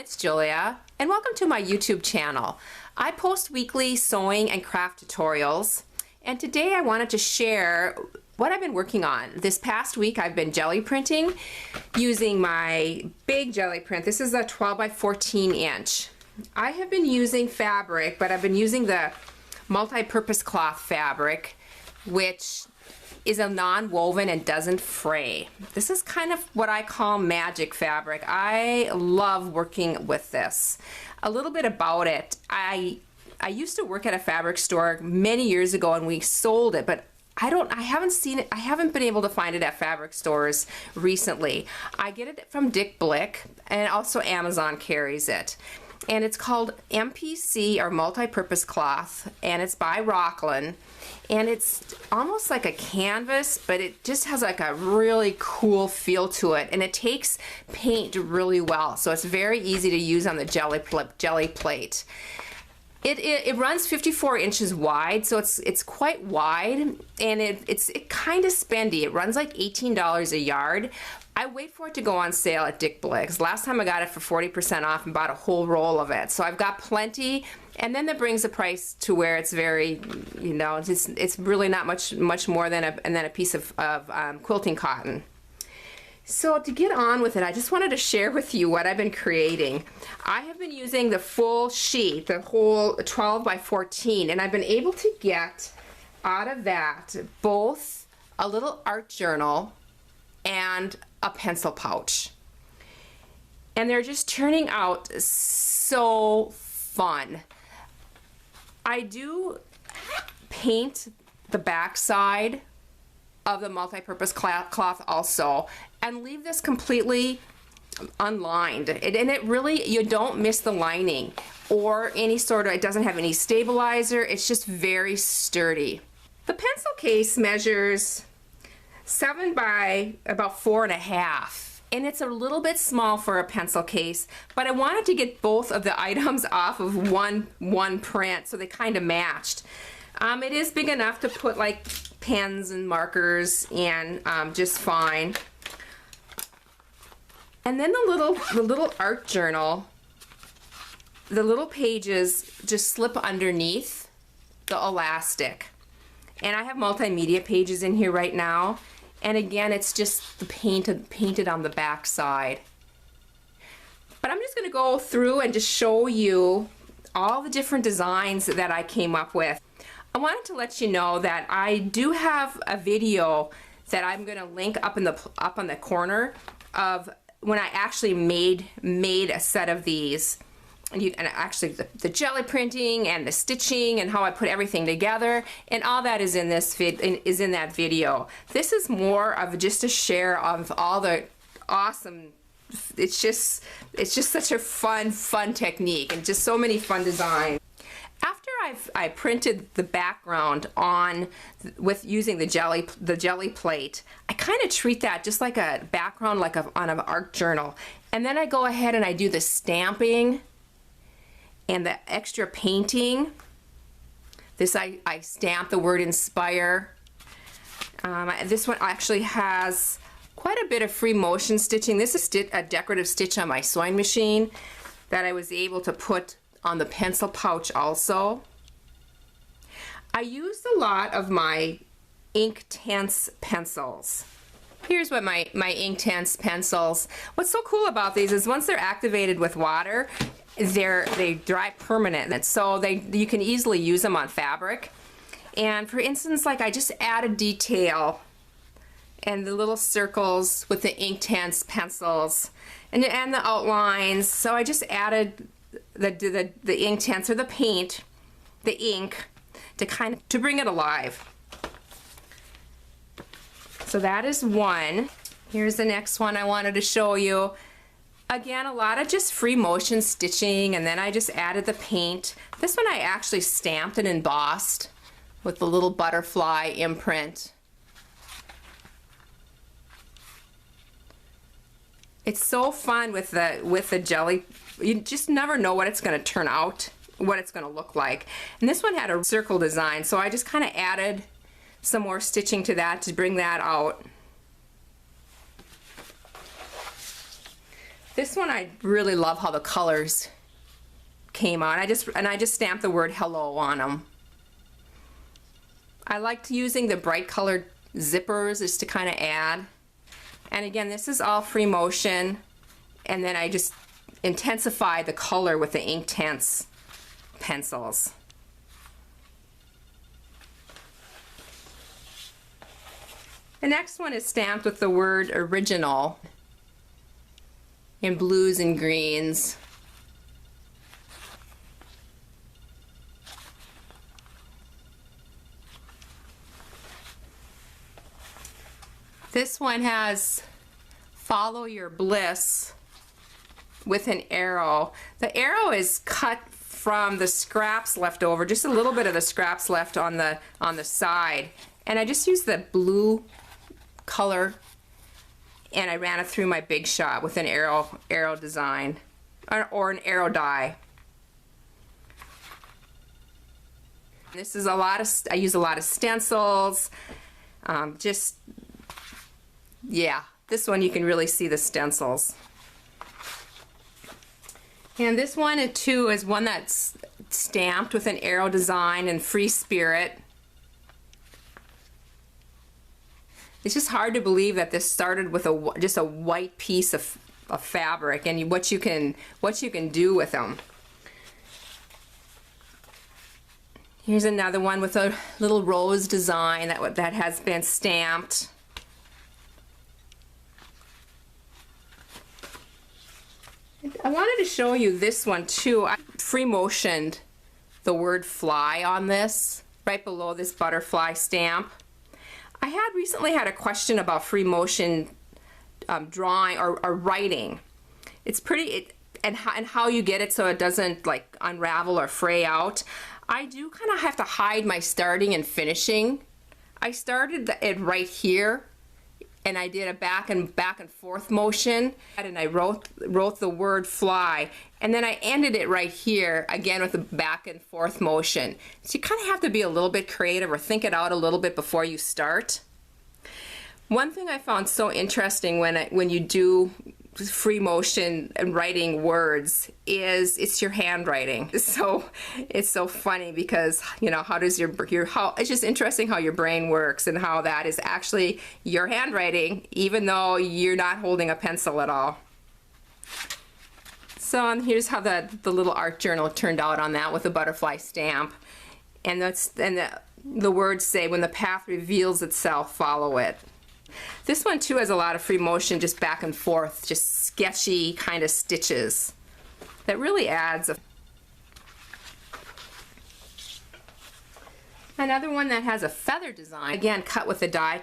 it's Julia, and welcome to my YouTube channel. I post weekly sewing and craft tutorials, and today I wanted to share what I've been working on. This past week I've been jelly printing using my big jelly print. This is a 12 by 14 inch. I have been using fabric, but I've been using the multi-purpose cloth fabric, which is a non-woven and doesn't fray. This is kind of what I call magic fabric. I love working with this. A little bit about it. I used to work at a fabric store many years ago and we sold it, but I haven't seen it. I haven't been able to find it at fabric stores recently. I get it from Dick Blick, and also Amazon carries it. And it's called MPC, or multi-purpose cloth, and it's by Rockland, and it's almost like a canvas, but it just has like a really cool feel to it, and it takes paint really well, so it's very easy to use on the jelly plate. It runs 54 inches wide, so it's quite wide, and it's kind of spendy. It runs like $18 a yard. I wait for it to go on sale at Dick Blick's. Last time I got it for 40% off and bought a whole roll of it. So I've got plenty, and then that brings the price to where it's very, you know, it's really not much more than a piece of quilting cotton. So to get on with it, I just wanted to share with you what I've been creating. I have been using the full sheet, the whole 12 by 14, and I've been able to get out of that both a little art journal and a pencil pouch. And they're just turning out so fun. I do paint the back side of the multi-purpose cloth also, and leave this completely unlined, and it really, you don't miss the lining or any sort of, it doesn't have any stabilizer, it's just very sturdy. The pencil case measures 7 by about 4.5, and it's a little bit small for a pencil case, but I wanted to get both of the items off of one print so they kind of matched. It is big enough to put like pens and markers in just fine. And then the little art journal, the little pages just slip underneath the elastic. And I have multimedia pages in here right now. And again, it's just the painted on the back side. But I'm just going to go through and just show you all the different designs that I came up with. I wanted to let you know that I do have a video that I'm going to link up on the corner of when I actually made a set of these, and actually the jelly printing and the stitching and how I put everything together, and all that is in that video. This is more of just a share of all the awesome. It's just such a fun technique, and just so many fun designs. After I printed the background on with using the jelly plate, I kind of treat that just like a background, like on an art journal. And then I go ahead and I do the stamping and the extra painting. This I stamp the word inspire. This one actually has quite a bit of free motion stitching. This is a decorative stitch on my sewing machine that I was able to put on the pencil pouch also. I used a lot of my Inktense pencils. Here's what my Inktense pencils. What's so cool about these is once they're activated with water, they dry permanent, and so you can easily use them on fabric. And for instance, like I just added detail and the little circles with the Inktense pencils and the outlines. So I just added the Inktense, or the paint, the ink, to bring it alive. So that is one. Here's the next one I wanted to show you. Again, a lot of just free motion stitching, and then I just added the paint. This one I actually stamped and embossed with the little butterfly imprint. It's so fun with the jelly. You just never know what it's going to turn out, what it's going to look like. And this one had a circle design, so I just kind of added some more stitching to that to bring that out. This one I really love how the colors came on. I just stamped the word hello on them. I liked using the bright colored zippers just to kind of add. And again, this is all free motion, and then I just intensify the color with the Inktense pencils. The next one is stamped with the word original in blues and greens. This one has follow your bliss with an arrow. The arrow is cut from the scraps left over, just a little bit of the scraps left on the side. And I just used the blue color and I ran it through my Big Shot with an arrow design or an arrow die. This is I use a lot of stencils. Yeah, this one you can really see the stencils. And this one too is one that's stamped with an arrow design and free spirit. It's just hard to believe that this started with just a white piece of fabric and what you can do with them. Here's another one with a little rose design that has been stamped. I wanted to show you this one too. I free motioned the word fly on this right below this butterfly stamp. I had recently had a question about free motion drawing or writing. It's pretty, and how you get it so it doesn't like unravel or fray out. I do kind of have to hide my starting and finishing. I started it right here, and I did a back and forth motion, and I wrote the word fly, and then I ended it right here again with a back and forth motion. So you kind of have to be a little bit creative or think it out a little bit before you start. One thing I found so interesting when you do free motion and writing words is it's your handwriting. So it's so funny because, you know, how does it's just interesting how your brain works and how that is actually your handwriting even though you're not holding a pencil at all. So here's how the little art journal turned out on that with a butterfly stamp, and the words say, when the path reveals itself, follow it. This one too has a lot of free motion, just back and forth, just sketchy kind of stitches. That really adds another one that has a feather design, again cut with a die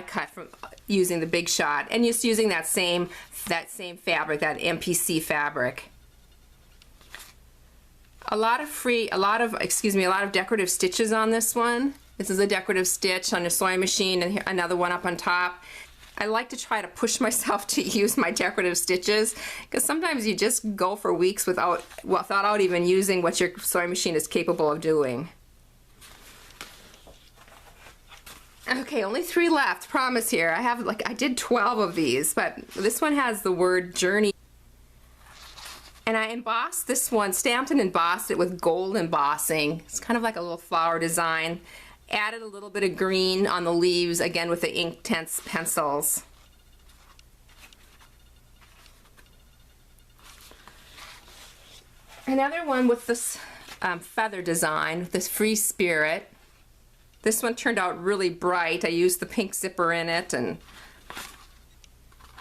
cut from using the Big Shot, and just using that same fabric, that MPC fabric. A lot of decorative stitches on this one. This is a decorative stitch on a sewing machine and another one up on top. I like to try to push myself to use my decorative stitches because sometimes you just go for weeks without even using what your sewing machine is capable of doing. Okay, only 3 left, promise here. I did 12 of these, but this one has the word journey. And I embossed this one, stamped and embossed it with gold embossing. It's kind of like a little flower design. Added a little bit of green on the leaves, again with the Inktense pencils. Another one with this feather design, this free spirit. This one turned out really bright. I used the pink zipper in it, and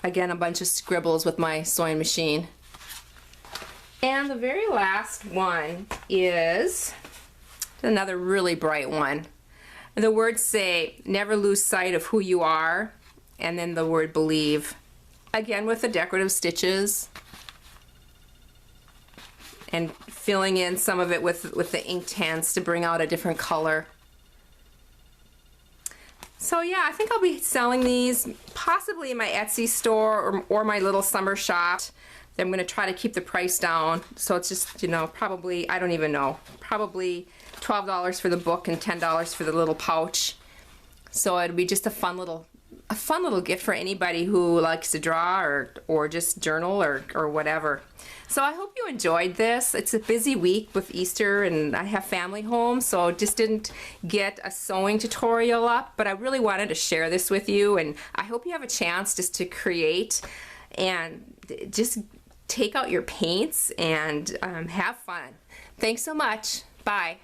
again a bunch of scribbles with my sewing machine. And the very last one is another really bright one. The words say, never lose sight of who you are, and then the word believe. Again with the decorative stitches, and filling in some of it with the Inktense to bring out a different color. So yeah, I think I'll be selling these possibly in my Etsy store or my little summer shop. I'm going to try to keep the price down, so it's just, you know, probably, I don't even know, probably $12 for the book and $10 for the little pouch. So it'd be just a fun little a fun little gift for anybody who likes to draw or just journal or whatever. So I hope you enjoyed this. It's a busy week with Easter and I have family home, so just didn't get a sewing tutorial up, but I really wanted to share this with you, and I hope you have a chance just to create and just take out your paints and have fun. Thanks so much. Bye.